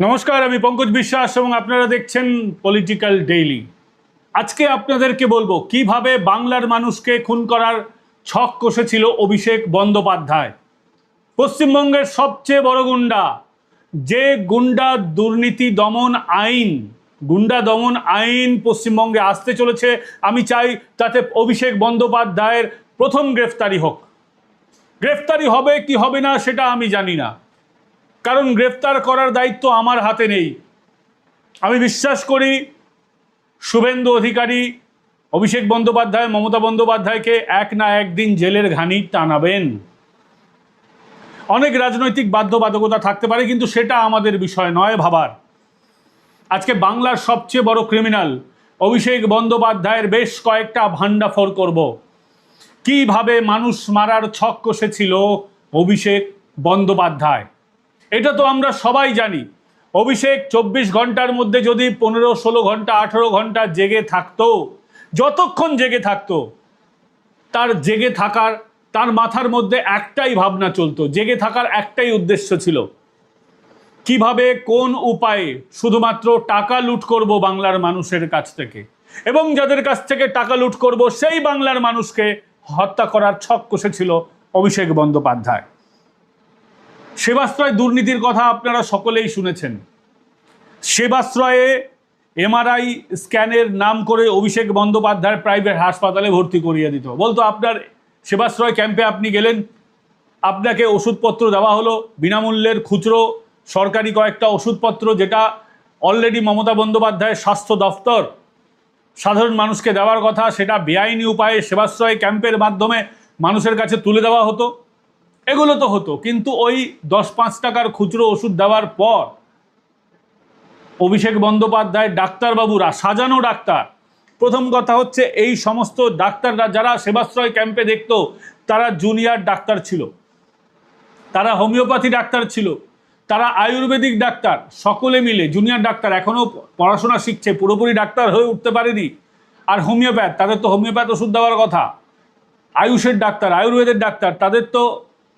নমস্কার, আমি পঙ্কজ বিশ্বাস এবং আপনারা দেখছেন পলিটিক্যাল ডেইলি। আজকে আপনাদেরকে বলবো কিভাবে বাংলার মানুষকে খুন করার ছক কষেছিল অভিষেক বন্দ্যোপাধ্যায়। পশ্চিমবঙ্গের সবচেয়ে বড় গুন্ডা, যে গুন্ডা দুর্নীতি দমন আইন, গুন্ডা দমন আইন পশ্চিমবঙ্গে আসতে চলেছে। আমি চাই তাতে অভিষেক বন্দ্যোপাধ্যায়ের প্রথম গ্রেফতারি হোক। গ্রেফতারি হবে কি হবে না সেটা আমি জানি না, কারণ গ্রেফতার করার দায়িত্ব আমার হাতে নেই। আমি বিশ্বাস করি শুভেন্দু অধিকারী, অভিষেক বন্দ্যোপাধ্যায়, মমতা বন্দ্যোপাধ্যায়কে এক না একদিন জেলের ঘানি টানাবেন। অনেক রাজনৈতিক বাধ্যবাধকতা থাকতে পারে, কিন্তু সেটা আমাদের বিষয় নয় ভাবার। আজকে বাংলার সবচেয়ে বড় ক্রিমিনাল অভিষেক বন্দ্যোপাধ্যায়ের বেশ কয়েকটা ভান্ডাফোড় করব। কিভাবে মানুষ মারার ছক কষেছিল অভিষেক বন্দ্যোপাধ্যায়, এটা তো আমরা সবাই জানি। অভিষেক 24 ঘন্টার মধ্যে যদি 15-16 ঘন্টা 18 ঘন্টা জেগে থাকতো, যতক্ষণ জেগে থাকতো, তার মাথার মধ্যে একটাই ভাবনা চলতো, জেগে থাকার একটাই উদ্দেশ্য ছিল, কিভাবে কোন উপায়ে শুধুমাত্র টাকা লুট করব বাংলার মানুষের কাছ থেকে, এবং যাদের কাছ থেকে টাকা লুট করব সেই বাংলার মানুষকে হত্যা করার ছক কষেছিল অভিষেক বন্দ্যোপাধ্যায়। সেবাশ্রয় দুর্নীতির কথা আপনারা সকলেই শুনেছেন। সেবাশ্রয়ে এমআরআই স্ক্যানের নাম করে অভিষেক বন্দ্যোপাধ্যায় প্রাইভেট হাসপাতালে ভর্তি করিয়ে দিত। বলতো আপনার সেবাশ্রয় ক্যাম্পে আপনি গেলেন, আপনাকে ওষুধপত্র দেওয়া হলো বিনামূল্যের, খুচরো সরকারি কয়েকটা ওষুধপত্র, যেটা অলরেডি মমতা বন্দ্যোপাধ্যায়ের স্বাস্থ্য দফতর সাধারণ মানুষকে দেওয়ার কথা, সেটা বেআইনি উপায়ে সেবাশ্রয় ক্যাম্পের মাধ্যমে মানুষের কাছে তুলে দেওয়া হতো। এগুলো তো হতো, কিন্তু ওই 10-5 টাকার খুচরো ওষুধ দেওয়ার পর অভিষেক বন্দ্যোপাধ্যায় ডাক্তারবাবুরা, সাজানো ডাক্তার, প্রথম কথা হচ্ছে এই সমস্ত ডাক্তাররা যারা সেবাশ্রয় ক্যাম্পে দেখতো তারা জুনিয়র ডাক্তার ছিল, তারা হোমিওপ্যাথি ডাক্তার ছিল, তারা আয়ুর্বেদিক ডাক্তার, সকলে মিলে জুনিয়র ডাক্তার, এখনও পড়াশোনা শিখছে, পুরোপুরি ডাক্তার হয়ে উঠতে পারেনি। আর হোমিওপ্যাথ, তাদের তো হোমিওপ্যাথ ওষুধ দেওয়ার কথা। আয়ুষের ডাক্তার, আয়ুর্বেদের ডাক্তার, তাদের তো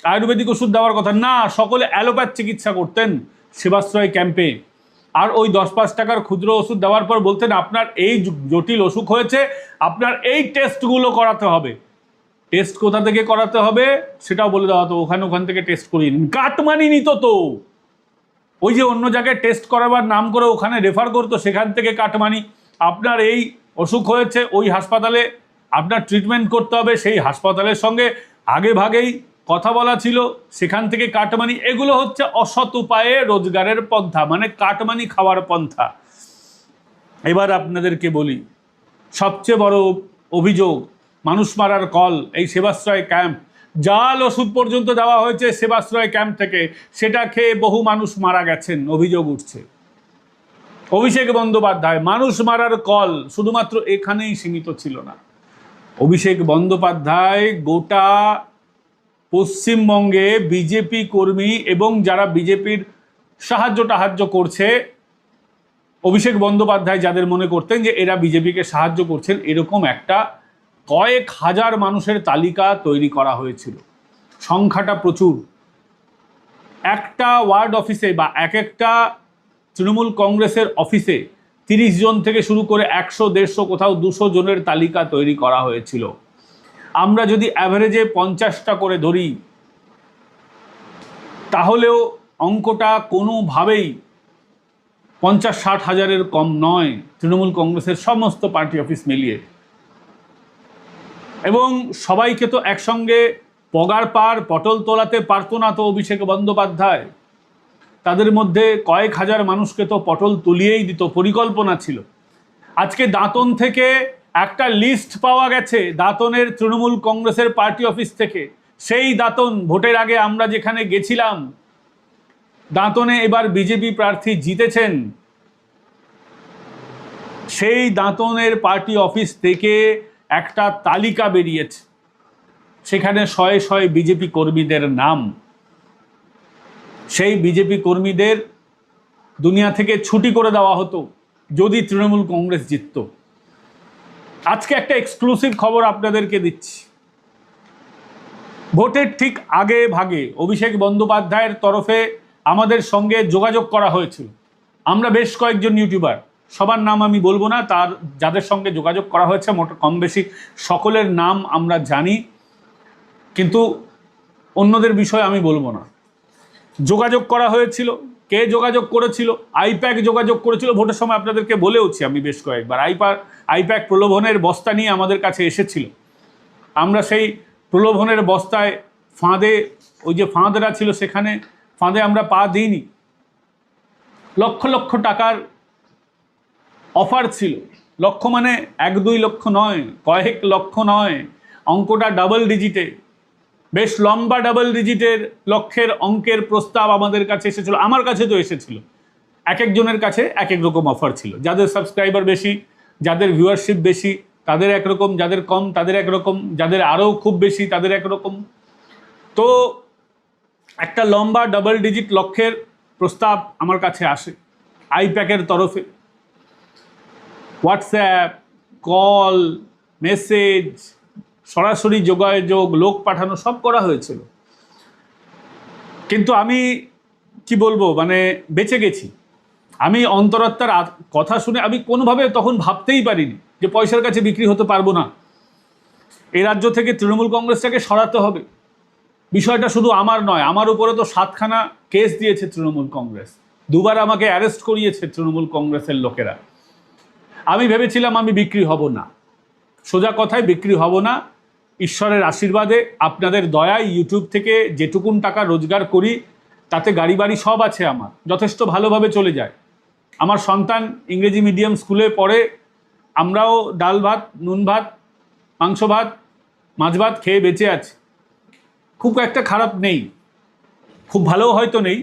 আয়ুর্বেদিক ওষুধ দেওয়ার কথা না, সকলে অ্যালোপ্যাথ চিকিৎসা করতেন সেবাশ্রয় ক্যাম্পে। আর ওই 10-5 টাকার ক্ষুদ্র ওষুধ দেওয়ার পর বলতেন আপনার এই জটিল অসুখ হয়েছে, আপনার এই টেস্টগুলো করাতে হবে। টেস্ট কোথা থেকে করাতে হবে সেটাও বলে দেওয়া হতো, ওখান থেকে টেস্ট করিয়ে নিন। কাটমানি নিত তো, ওই যে অন্য জায়গায় টেস্ট করাবার নাম করে ওখানে রেফার করতো, সেখান থেকে কাটমানি। আপনার এই অসুখ হয়েছে, ওই হাসপাতালে আপনার ট্রিটমেন্ট করতে হবে, সেই হাসপাতালের সঙ্গে আগে ভাগেই কথা বলা ছিল, সেখান থেকে কাটমানি। এগুলো হচ্ছে অসৎ উপায়ে রোজগারের পন্থা, মানে কাটমানি খাওয়ার পন্থা। এবার আপনাদেরকে বলি, সবচেয়ে বড় অভিযোগ মানুষ মারার কল এই সেবাশ্রয় ক্যাম্প। জাল ওষুধ পর্যন্ত দেওয়া হয়েছে সেবাশ্রয় ক্যাম্প থেকে, সেটা খেয়ে বহু মানুষ মারা গেছেন, অভিযোগ উঠছে। অভিষেক বন্দ্যোপাধ্যায় মানুষ মারার কল শুধুমাত্র এখানেই সীমিত ছিল না। অভিষেক বন্দ্যোপাধ্যায় গোটা পশ্চিমবঙ্গে বিজেপি কর্মী এবং যারা বিজেপির সাহায্য করছে, অভিষেক বন্দ্যোপাধ্যায় যাদের মনে করতেন যে এরা বিজেপিকে সাহায্য করছেন, এরকম একটা কয়েক হাজার মানুষের তালিকা তৈরি করা হয়েছিল। সংখ্যাটা প্রচুর। একটা ওয়ার্ড অফিসে বা একটা তৃণমূল কংগ্রেসের অফিসে 30 জন থেকে শুরু করে 100-150, কোথাও 200 জনের তালিকা তৈরি করা হয়েছিল। আমরা যদি অ্যাভারেজে 50টা করে ধরি, তাহলেও অঙ্কটা কোনোভাবেই 50-60 হাজারের কম নয় তৃণমূল কংগ্রেসের সমস্ত পার্টি অফিস মিলিয়ে। এবং সবাইকে তো একসঙ্গে পগার পার পটল তোলাতে পারতো না তো অভিষেক বন্দ্যোপাধ্যায়। তাদের মধ্যে কয়েক হাজার মানুষকে তো পটল তুলিয়েই দিত, পরিকল্পনা ছিল। আজকে দাঁতন থেকে একটা লিস্ট পাওয়া গেছে, দাঁতনের তৃণমূল কংগ্রেসের পার্টি অফিস থেকে। সেই দাঁতন, ভোটের আগে আমরা যেখানে গেছিলাম, দাঁতনে এবার বিজেপি প্রার্থী জিতেছেন, সেই দাঁতনের পার্টি অফিস থেকে একটা তালিকা বেরিয়েছে, সেখানে শয়ে শয়ে বিজেপি কর্মীদের নাম। সেই বিজেপি কর্মীদের দুনিয়া থেকে ছুটি করে দেওয়া হতো যদি তৃণমূল কংগ্রেস জিতত। আজকে একটা এক্সক্লুসিভ খবর আপনাদেরকে দিচ্ছি। ভোটের ঠিক আগে ভাগে অভিষেক বন্দ্যোপাধ্যায়ের তরফে আমাদের সঙ্গে যোগাযোগ করা হয়েছিল। আমরা বেশ কয়েকজন ইউটিউবার, সবার নাম আমি বলবো না, তার যাদের সঙ্গে যোগাযোগ করা হয়েছে কম বেশি সকলের নাম আমরা জানি, কিন্তু অন্যদের বিষয়ে আমি বলবো না। যোগাযোগ করা হয়েছিল, কে যোগাযোগ করেছিল? আইপ্যাক যোগাযোগ করেছিল। ভোটের সময় আপনাদেরকে বলেওছি আমি বেশ কয়েকবার, আইপ্যাক প্রলোভনের বস্তা নিয়ে আমাদের কাছে এসেছিল। আমরা সেই প্রলোভনের বস্তায় ফাঁদে, ওই যে ফাঁদরা ছিল সেখানে ফাঁদে আমরা পা দিইনি। লক্ষ লক্ষ টাকার অফার ছিল, লক্ষ মানে 1-2 লক্ষ নয়, কয়েক লক্ষ নয়, অঙ্কটা ডাবল ডিজিটে, বেশ লম্বা ডাবল ডিজিটের লক্ষের অঙ্কের প্রস্তাব আমাদের কাছে এসেছিল। আমার কাছে তো এসেছিল। এক একজনের কাছে এক এক রকম অফার ছিল। যাদের সাবস্ক্রাইবার বেশি, যাদের ভিউয়ারশিপ বেশি তাদের একরকম, যাদের কম তাদের একরকম, যাদের আরও খুব বেশি তাদের একরকম। তো একটা লম্বা ডাবল ডিজিট লক্ষের প্রস্তাব আমার কাছে আসে আইপ্যাকের তরফে। হোয়াটসঅ্যাপ, কল, মেসেজ, সরাসরি যোগাযোগ, লোক পাঠানো সব করা হয়েছিল। কিন্তু আমি কি বলবো, মানে বেঁচে গেছি। আমি অন্তরাত্মার কথা শুনে আমি কোনোভাবে তখন ভাবতেই পারিনি যে পয়সার কাছে বিক্রি হতে পারবো না। এই রাজ্য থেকে তৃণমূল কংগ্রেসটাকে সরাতে হবে। বিষয়টা শুধু আমার নয়, আমার উপরে তো 7খানা কেস দিয়েছে তৃণমূল কংগ্রেস, 2বার আমাকে অ্যারেস্ট করিয়েছে তৃণমূল কংগ্রেসের লোকেরা। আমি ভেবেছিলাম আমি বিক্রি হব না, সোজা কথায় বিক্রি হব না। ঈশ্বরের আশীর্বাদে, আপনাদের দয়ায়, ইউটিউব থেকে যেটুকুন টাকা রোজগার করি তাতে গাড়ি বাড়ি সব আছে, আমার যথেষ্ট ভালোভাবে চলে যায়। আমার সন্তান ইংরেজি মিডিয়াম স্কুলে পড়ে, আমরাও ডাল ভাত, নুন ভাত, মাংস ভাত, মাছ ভাত খেয়ে বেঁচে আছি। খুব একটা খারাপ নেই, খুব ভালোও হয়তো নেই,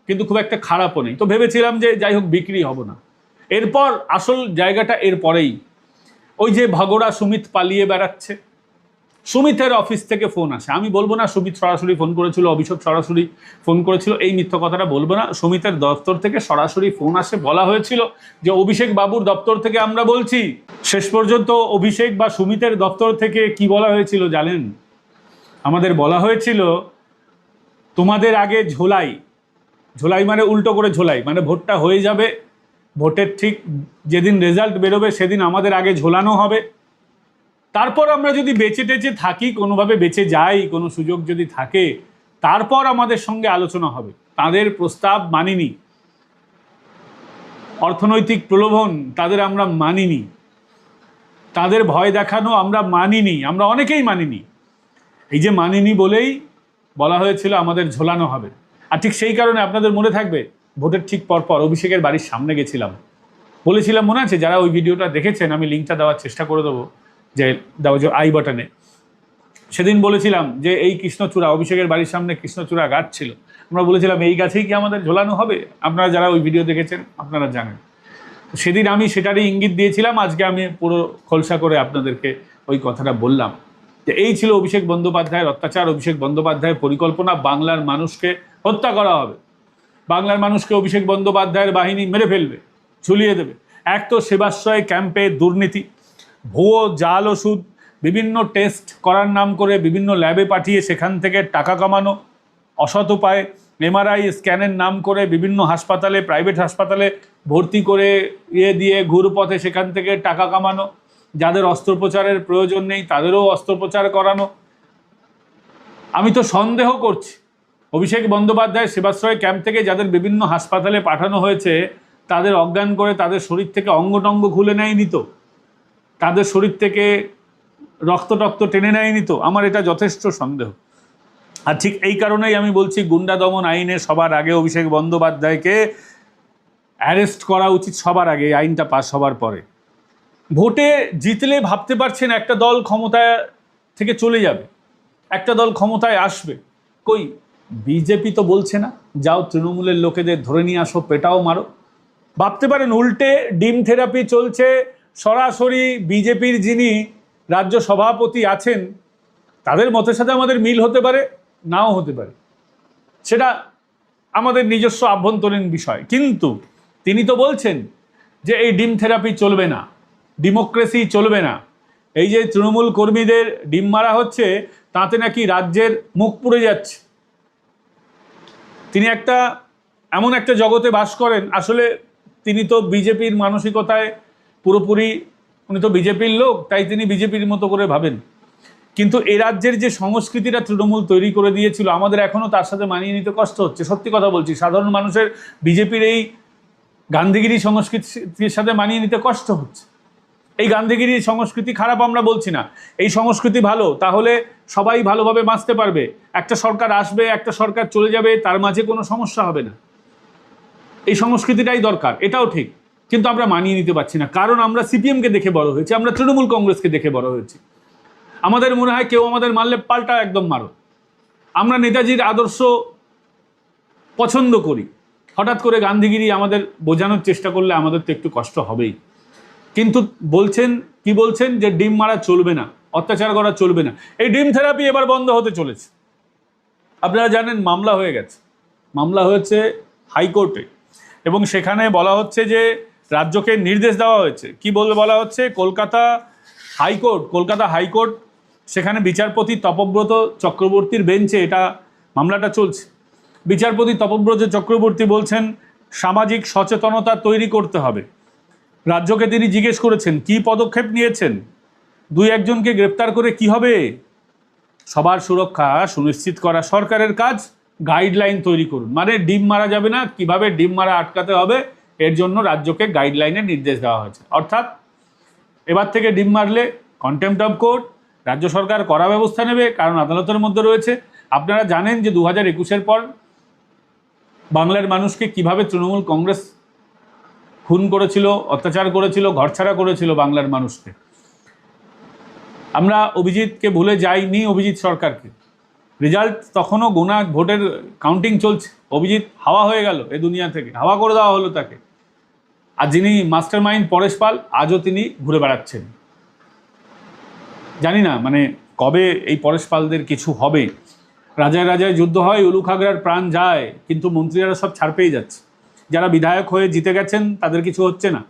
কিন্তু খুব একটা খারাপও নেই। তো ভেবেছিলাম যে যাই হোক বিক্রি হব না। এরপর আসল জায়গাটা এরপরেই, ওই যে ভগোড়া সুমিত পালিয়ে বেড়াচ্ছে, সুমিতের অফিস থেকে ফোন আসে। আমি বলবো না সুমিত সরাসরি ফোন করেছিল, অভিষেক সরাসরি ফোন করেছিল, এই মিথ্যা কথাটা বলবো না। সুমিতের দপ্তর থেকে সরাসরি ফোন আসে, বলা হয়েছিল যে অভিষেক বাবুর দপ্তর থেকে আমরা বলছি। শেষ পর্যন্ত অভিষেক বা সুমিতের দপ্তর থেকে কি বলা হয়েছিল জানেন? আমাদের বলা হয়েছিল তোমাদের আগে ঝোলাই, ঝোলাই মানে উল্টো করে ঝোলাই, মানে ভোটটা হয়ে যাবে, ভোটের ঠিক যেদিন রেজাল্ট বেরোবে সেদিন আমাদের আগে ঝোলানো হবে, তারপর আমরা যদি বেঁচে টেচে থাকি, কোনোভাবে বেঁচে যাই, কোনো সুযোগ যদি থাকে, তারপর আমাদের সঙ্গে আলোচনা হবে। তাদের প্রস্তাব মানিনি, অর্থনৈতিক প্রলোভন তাদের আমরা মানিনি, তাদের ভয় দেখানো আমরা মানিনি, আমরা অনেকেই মানিনি। এই যে মানিনি বলেই বলা হয়েছিল আমাদের ঝোলানো হবে। আর ঠিক সেই কারণে আপনাদের মনে থাকবে ভোটের ঠিক পরপর অভিষেকের বাড়ির সামনে গেছিলাম, বলেছিলাম, মনে আছে? যারা ওই ভিডিওটা দেখেছেন আমি লিঙ্কটা দেওয়ার চেষ্টা করে দেবো, যে দেওয়া যে আই বাটনে। সেদিন বলেছিলাম যে এই কৃষ্ণচূড়া, অভিষেকের বাড়ির সামনে কৃষ্ণচূড়া গাছ ছিল, আমরা বলেছিলাম এই গাছেই কি আমাদের ঝোলানো হবে? আপনারা যারা ওই ভিডিও দেখেছেন আপনারা জানেন। সেদিন আমি সেটারই ইঙ্গিত দিয়েছিলাম, আজকে আমি পুরো খোলসা করে আপনাদেরকে ওই কথাটা বললাম যে এই ছিল অভিষেক বন্দ্যোপাধ্যায়ের অত্যাচার, অভিষেক বন্দ্যোপাধ্যায়ের পরিকল্পনা। বাংলার মানুষকে হত্যা করা হবে, বাংলার মানুষকে অভিষেক বন্দ্যোপাধ্যায়ের বাহিনী মেরে ফেলবে, ঝুলিয়ে দেবে। এক তো সেবাশ্রয় ক্যাম্পে দুর্নীতি, ভুয়ো জাল ওষুধ, বিভিন্ন টেস্ট করার নাম করে বিভিন্ন ল্যাবে পাঠিয়ে সেখান থেকে টাকা কামানো, অসৎ উপায়ে এমআরআই স্ক্যানের নাম করে বিভিন্ন হাসপাতালে, প্রাইভেট হাসপাতালে ভর্তি করে দিয়ে ঘুরপথে সেখান থেকে টাকা কামানো, যাদের অস্ত্রোপচারের প্রয়োজন নেই তাদেরও অস্ত্রোপচার করানো। আমি তো সন্দেহ করছি অভিষেক বন্দ্যোপাধ্যায় সেবাশ্রয় ক্যাম্প থেকে যাদের বিভিন্ন হাসপাতালে পাঠানো হয়েছে তাদের অজ্ঞান করে তাদের শরীর থেকে অঙ্গটঙ্গ খুলে নেয়নি তো, তাদের শরীর থেকে রক্ত টেনে নেয়নি তো। আমার এটা যথেষ্ট সন্দেহ। আর ঠিক এই কারণেই আমি বলছি গুন্ডা দমন আইনে সবার আগে অভিষেক বন্দ্যোপাধ্যায়কে অ্যারেস্ট করা উচিত, সবার আগে, এই আইনটা পাস হবার পরে। ভোটে জিতলে ভাবতে পারছেন একটা দল ক্ষমতায় থেকে চলে যাবে, একটা দল ক্ষমতায় আসবে, কই বিজেপি তো বলছে না যাও তৃণমূলের লোকেদের ধরে নিয়ে আসো, পেটাও মারো। ভাবতে পারেন উল্টে ডিম থেরাপি চলছে, সরাসরি বিজেপির যিনি রাজ্য সভাপতি আছেন তাদের মতের সাথে আমাদের মিল হতে পারে, নাও হতে পারে, সেটা আমাদের নিজস্ব আভ্যন্তরীণ বিষয়, কিন্তু তিনি তো বলছেন যে এই ডিম থেরাপি চলবে না, ডেমোক্রেসি চলবে না। এই যে তৃণমূল কর্মীদের ডিম মারা হচ্ছে তাতে নাকি রাজ্যের মুখ পুড়ে যাচ্ছে। তিনি এমন একটা জগতে বাস করেন, আসলে তিনি তো বিজেপির মানসিকতায় পুরোপুরি, উনি তো বিজেপির লোক, তাই তিনি বিজেপির মতো করে ভাবেন। কিন্তু এ রাজ্যের যে সংস্কৃতিটা তৃণমূল তৈরি করে দিয়েছিল, আমাদের এখনো তার সাথে মানিয়ে নিতে কষ্ট হচ্ছে। সত্যি কথা বলছি, সাধারণ মানুষের বিজেপির এই গান্ধীগিরি সংস্কৃতির সাথে মানিয়ে নিতে কষ্ট হচ্ছে। এই গান্ধীগিরি সংস্কৃতি খারাপ আমরা বলছি না, এই সংস্কৃতি ভালো, তাহলে সবাই ভালোভাবে বাঁচতে পারবে। একটা সরকার আসবে, একটা সরকার চলে যাবে, তার মাঝে কোনো সমস্যা হবে না। এই সংস্কৃতিটাই দরকার, এটাও ঠিক। কিন্তু আমরা মানিয়ে নিতে পারছি না, কারণ আমরা সিপিএমকে দেখে বড় হয়েছি, আমরা তৃণমূল কংগ্রেসকে দেখে বড় হয়েছি। আমাদের মনে হয় কেউ আমাদের মারলে পাল্টা একদম মারো। আমরা নেতাজির আদর্শ পছন্দ করি, হঠাৎ করে গান্ধীগিরি আমাদের বোঝানোর চেষ্টা করলে আমাদের তো একটু কষ্ট হবেই। কিন্তু কি বলছেন যে ডিম মারা চলবে না, অত্যাচার করা চলবে না। এই ডিম থেরাপি এবার বন্ধ হতে চলেছে। আপনারা জানেন মামলা হয়ে গেছে, মামলা হয়েছে হাইকোর্টে, এবং সেখানে বলা হচ্ছে যে রাজ্যকে নির্দেশ দেওয়া হয়েছে। কি বলা হচ্ছে, কলকাতা হাইকোর্ট সেখানে বিচারপতি তপব্রত চক্রবর্তীর বেঞ্চে এটা মামলাটা চলছে। বিচারপতি তপব্রত চক্রবর্তী বলছেন সামাজিক সচেতনতা তৈরি করতে হবে। রাজ্যকে তিনি জিজ্ঞেস করেছেন কি পদক্ষেপ নিয়েছেন, 2-1জনকে গ্রেপ্তার করে কি হবে। সবার সুরক্ষা সুনিশ্চিত করা সরকারের কাজ, গাইডলাইন তৈরি করুন। মানে ডিম মারা যাবে না, কিভাবে ডিম মারা আটকাতে হবে, এর জন্য রাজ্যকে গাইডলাইনের নির্দেশ দেওয়া হয়েছে। অর্থাৎ এবার থেকে ডিম মারলে কন্টেম্পট অফ কোর্ট, রাজ্য সরকার কড়া ব্যবস্থা নেবে, কারণ আদালতের মধ্যে রয়েছে। আপনারা জানেন যে 2021-এর পর বাংলার মানুষকে কিভাবে তৃণমূল কংগ্রেস খুন করেছিল, অত্যাচার করেছিল, ঘরছাড়া করেছিল বাংলার মানুষকে। আমরা অভিজিৎকে ভুলে যাইনি, অভিজিৎ সরকারকে। রেজাল্ট তখনও গোনা, ভোটের কাউন্টিং চলছে, অভিজিৎ হাওয়া হয়ে গেল এ দুনিয়া থেকে, হাওয়া করে দেওয়া হলো তাকে। আর যিনি মাস্টার মাইন্ড পরেশ পাল, আজও তিনি ঘুরে বেড়াচ্ছেন। জানি না মানে কবে এই পরেশ পালদের কিছু হবে। রাজায় রাজায় যুদ্ধ হয়, উলুখাগড়ার প্রাণ যায়, কিন্তু মন্ত্রীরা সব ছাড় পেয়ে যাচ্ছে। যারা বিধায়ক হয়ে জিতে গেছেন তাদের কিছু হচ্ছে না,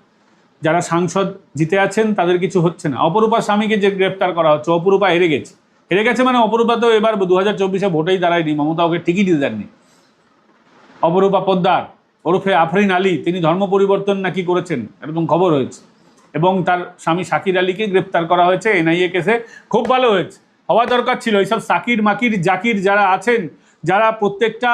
যারা সাংসদ জিতে আছেন তাদের কিছু হচ্ছে না। অপরূপা স্বামীকে যে গ্রেপ্তার করা হচ্ছে, অপরূপা হেরে গেছে মানে অপরূপা তো এবার 2024-এ ভোটেই দাঁড়ায়নি, মমতা ওকে টিকিটই দেননি। অপরূপা পোদ্দার ওরফে আফরিন আলী, তিনি ধর্ম পরিবর্তন নাকি করেছেন এরকম খবর হয়েছে, এবং তার স্বামী শাকির আলীকে গ্রেপ্তার করা হয়েছে এনআইএ কেসে। খুব ভালো হয়েছে, হওয়া দরকার ছিল। এইসব সাকির মাকির জাকির যারা আছেন, যারা প্রত্যেকটা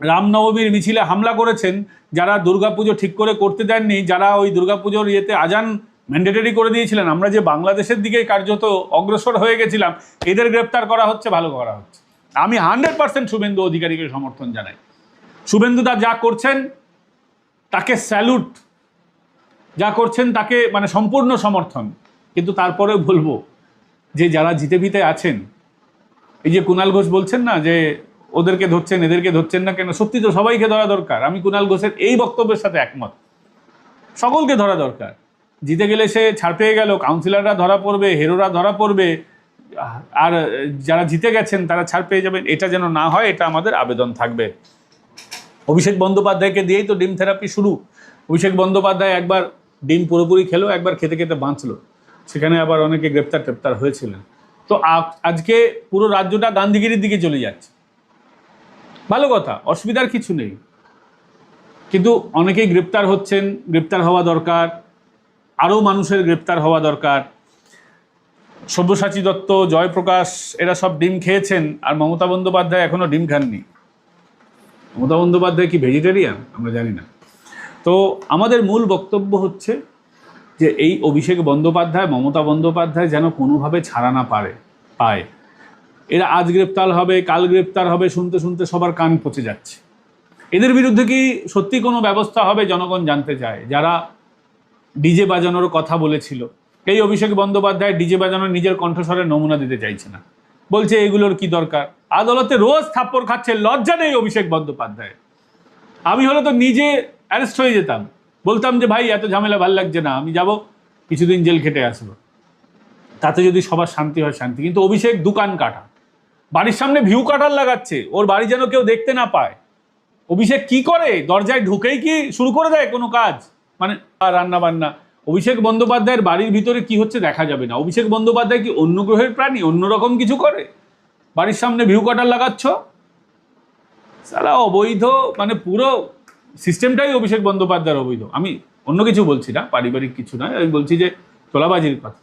রামনবমীর মিছিলে হামলা করেছেন, যারা দুর্গাপুজো ঠিক করে করতে দেননি, যারা ওই দুর্গাপুজোর ইয়েতে আজান ম্যান্ডেটরি করে দিয়েছিলেন, আমরা যে বাংলাদেশের দিকে কার্যত অগ্রসর হয়ে গেছিলাম, এদের গ্রেপ্তার করা হচ্ছে, ভালো করা হচ্ছে। আমি 100% শুভেন্দু অধিকারীকে সমর্থন জানাই। শুভেন্দুদা যা করছেন তাকে স্যালুট, যা করছেন তাকে মানে সম্পূর্ণ সমর্থন। কিন্তু তারপরেও বলবো যে যারা জিতে ভিতে আছেন, এই যে কুণাল ঘোষ বলছেন না যে ওদেরকে ধরছেন এদেরকে ধরছেন না কেন, সত্যি তো সবাইকে ধরা দরকার। আমি কুণাল ঘোষের এই বক্তব্যের সাথে একমত, সকলকে ধরা দরকার। জিতে গেলে সে ছাড় পেয়ে গেল, কাউন্সিলররা ধরা পড়বে, হেরোরা ধরা পড়বে, আর যারা জিতে গেছেন তারা ছাড় পেয়ে যাবেন, এটা যেন না হয়, এটা আমাদের আবেদন থাকবে। অভিষেক বন্দ্যোপাধ্যায়কে দিয়েই তো ডিম থেরাপি শুরু। অভিষেক বন্দ্যোপাধ্যায় একবার ডিম পুরোপুরি খেলো, একবার খেতে খেতে বাঁচলো, সেখানে আবার অনেকে গ্রেপ্তার হয়েছিলেন। তো আজকে পুরো রাজ্যটা গান্ধীগিরির দিকে চলে যাচ্ছে, ভালো কথা, অসুবিধার কিছু নেই। কিন্তু অনেকেই গ্রেপ্তার হচ্ছেন, গ্রেপ্তার হওয়া দরকার, আরও মানুষের গ্রেপ্তার হওয়া দরকার। সব্যসাচী দত্ত, জয়প্রকাশ, এরা সব ডিম খেয়েছেন, আর মমতা বন্দ্যোপাধ্যায় এখনো ডিম খাননি। মমতা বন্দ্যোপাধ্যায় কি ভেজিটেরিয়ান আমরা জানি না। তো আমাদের মূল বক্তব্য হচ্ছে যে এই অভিষেক বন্দ্যোপাধ্যায়, মমতা বন্দ্যোপাধ্যায় যেন কোনোভাবে ছাড়া না পায়। এরা আজ গ্রেপ্তার হবে, কাল গ্রেপ্তার হবে, শুনতে শুনতে সবার কান পচে যাচ্ছে। এদের বিরুদ্ধে কি সত্যি কোনো ব্যবস্থা হবে, জনগণ জানতে চায়। যারা ডিজে বাজানোর কথা বলেছিল, এই অভিষেক বন্দ্যোপাধ্যায় ডিজে বাজানোর নিজের কণ্ঠস্বরের নমুনা দিতে চাইছে না, বলছে এগুলোর কি দরকার। আদালতে রোজ থাপ্পড় খাচ্ছে, লজ্জা নেই অভিষেক বন্দ্যোপাধ্যায়। আমি হলে তো নিজে অ্যারেস্ট হয়ে যেতাম, বলতাম যে ভাই এত ঝামেলা ভাল লাগছে না, আমি যাব কিছুদিন জেল খেটে আসবো, তাতে যদি সবার শান্তি হয় শান্তি। কিন্তু অভিষেক দোকান কাটা, বাড়ির সামনে ভিউ কাটার লাগাচ্ছে, ওর বাড়ি যেন কেউ দেখতে না পায়। অভিষেক কি করে, দরজায় ঢুকেই কি শুরু করে দেয় কোনো কাজ, মানে রান্না বান্না। অভিষেক বন্দ্যোপাধ্যায়ের বাড়ির ভিতরে কি হচ্ছে দেখা যাবে না। অভিষেক বন্দ্যোপাধ্যায় কি অন্য গ্রহের প্রাণী, অন্যরকম কিছু করে? বাড়ির সামনে ভিউ কাটার লাগাচ্ছ, সালা অবৈধ, মানে পুরো সিস্টেমটাই অভিষেক বন্দ্যোপাধ্যায়ের অবৈধ। আমি অন্য কিছু বলছি না, পারিবারিক কিছু নয়, আমি বলছি যে তোলাবাজির কথা।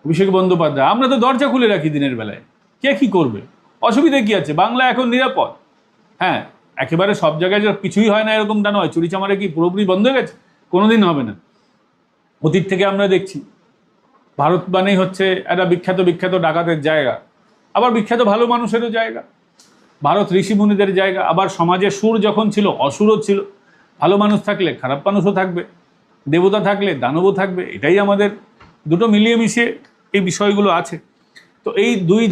অভিষেক বন্দ্যোপাধ্যায়, আমরা তো দরজা খুলে রাখি দিনের বেলায়, কে কি করবে, অসুবিধা কি আছে? বাংলা এখন নিরাপদ। হ্যাঁ, একেবারে সব জায়গায় যে কিছুই হয় না এরকমটা নয়। চুরি চামারে কি পুরোপুরি বন্ধ হয়ে গেছে? কোনোদিন হবে না। অতীত থেকে আমরা দেখছি ভারত মানেই হচ্ছে একটা বিখ্যাত বিখ্যাত ডাকাতের জায়গা, আবার বিখ্যাত ভালো মানুষেরও জায়গা। ভারত ঋষিমুনিদের জায়গা, আবার সমাজে সুর যখন ছিল অসুরও ছিল। ভালো মানুষ থাকলে খারাপ মানুষও থাকবে, দেবতা থাকলে দানবও থাকবে। এটাই আমাদের, দুটো মিলিয়ে মিশিয়ে এই বিষয়গুলো আছে। তো এই দুই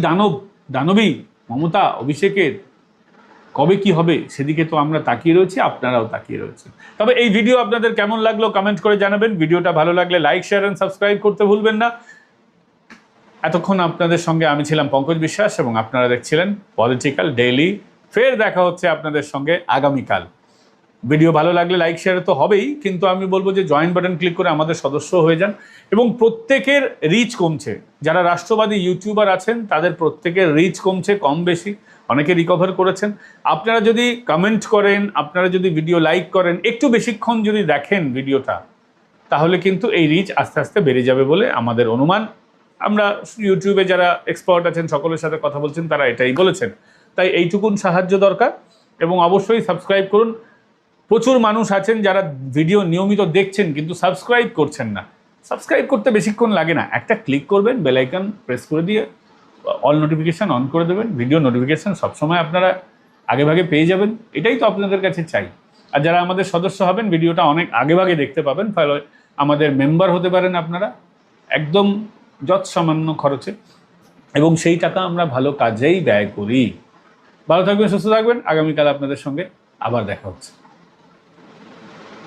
দানবী মমতা অভিষেকের কবে কি হবে সেদিকে তো আমরা তাকিয়ে রয়েছি, আপনারাও তাকিয়ে রয়েছেন। তবে এই ভিডিও আপনাদের কেমন লাগলো কমেন্ট করে জানাবেন। ভিডিওটা ভালো লাগলে লাইক, শেয়ার এন্ড সাবস্ক্রাইব করতে ভুলবেন না। এতক্ষণ আপনাদের সঙ্গে আমি ছিলাম পঙ্কজ বিশ্বাস এবং আপনারা দেখছিলেন পলিটিক্যাল ডেইলি। ফের দেখা হচ্ছে আপনাদের সঙ্গে আগামীকাল। ভিডিও ভালো লাগলে লাইক শেয়ার তো হবেই, কিন্তু আমি বলবো যে জয়েন বাটন ক্লিক করে আমাদের সদস্য হয়ে যান। এবং প্রত্যেকের রিচ কমছে, যারা রাষ্ট্রবাদী ইউটিউবার আছেন তাদের প্রত্যেকের রিচ কমছে কম বেশি, অনেকে রিকভার করেছেন। আপনারা যদি কমেন্ট করেন, আপনারা যদি ভিডিও লাইক করেন, একটু বেশিক্ষণ যদি দেখেন ভিডিওটা, তাহলে কিন্তু এই রিচ আস্তে আস্তে বেড়ে যাবে বলে আমাদের অনুমান। আমরা ইউটিউবে যারা এক্সপার্ট আছেন সকলের সাথে কথা বলছেন, তারা এটাই বলেছেন। তাই এইটুকুন সাহায্য দরকার। এবং অবশ্যই সাবস্ক্রাইব করুন। প্রচুর মানুষ আছেন যারা ভিডিও নিয়মিত দেখছেন কিন্তু সাবস্ক্রাইব করছেন না। সাবস্ক্রাইব করতে বেশিক্ষণ লাগে না, একটা ক্লিক করবেন, বেল আইকন প্রেস করে দিয়ে অল নোটিফিকেশান অন করে দেবেন। ভিডিও নোটিফিকেশান সবসময় আপনারা আগেভাগে পেয়ে যাবেন, এটাই তো আপনাদের কাছে চাই। আর যারা আমাদের সদস্য হবেন ভিডিওটা অনেক আগেভাগে দেখতে পাবেন, ফলে আমাদের মেম্বার হতে পারেন আপনারা একদম যৎসামান্য খরচে, এবং সেই টাকা আমরা ভালো কাজেই ব্যয় করি। ভালো থাকবেন, সুস্থ থাকবেন। আগামীকাল আপনাদের সঙ্গে আবার দেখা হচ্ছে।